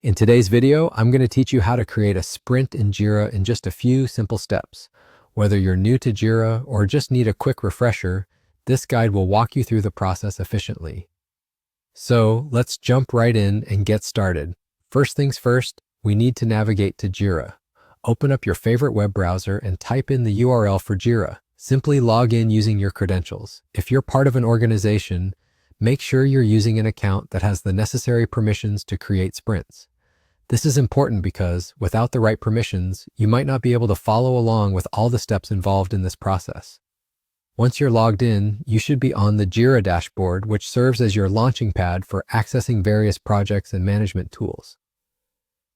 In today's video, I'm going to teach you how to create a sprint in Jira in just a few simple steps. Whether you're new to Jira or just need a quick refresher, this guide will walk you through the process efficiently. So let's jump right in and get started. First things first, we need to navigate to Jira. Open up your favorite web browser and type in the URL for Jira. Simply log in using your credentials. If you're part of an organization, make sure you're using an account that has the necessary permissions to create sprints. This is important because, without the right permissions, you might not be able to follow along with all the steps involved in this process. Once you're logged in, you should be on the Jira dashboard, which serves as your launching pad for accessing various projects and management tools.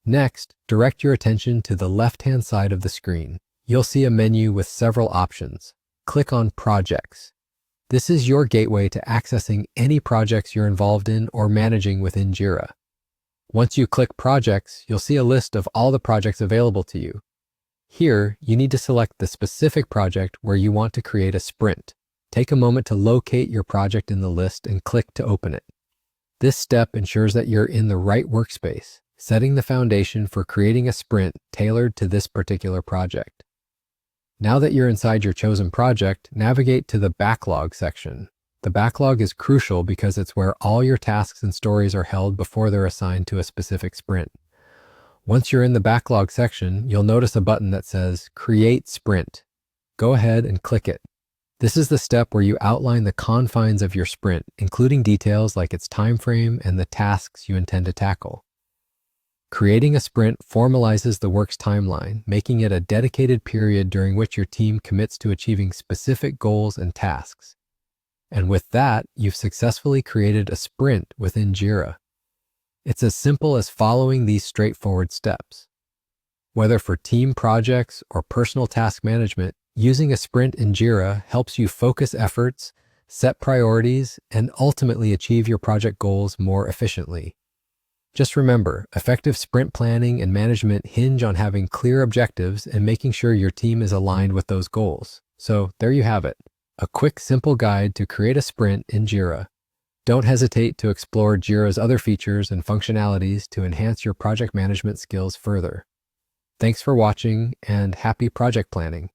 Next, direct your attention to the left-hand side of the screen. You'll see a menu with several options. Click on Projects. This is your gateway to accessing any projects you're involved in or managing within Jira. Once you click Projects, you'll see a list of all the projects available to you. Here, you need to select the specific project where you want to create a sprint. Take a moment to locate your project in the list and click to open it. This step ensures that you're in the right workspace, setting the foundation for creating a sprint tailored to this particular project. Now that you're inside your chosen project, navigate to the backlog section. The backlog is crucial because it's where all your tasks and stories are held before they're assigned to a specific sprint. Once you're in the backlog section, you'll notice a button that says Create Sprint. Go ahead and click it. This is the step where you outline the confines of your sprint, including details like its time frame and the tasks you intend to tackle. Creating a sprint formalizes the work's timeline, making it a dedicated period during which your team commits to achieving specific goals and tasks. And with that, you've successfully created a sprint within Jira. It's as simple as following these straightforward steps. Whether for team projects or personal task management, using a sprint in Jira helps you focus efforts, set priorities, and ultimately achieve your project goals more efficiently. Just remember, effective sprint planning and management hinge on having clear objectives and making sure your team is aligned with those goals. So there you have it, a quick, simple guide to create a sprint in Jira. Don't hesitate to explore Jira's other features and functionalities to enhance your project management skills further. Thanks for watching and happy project planning.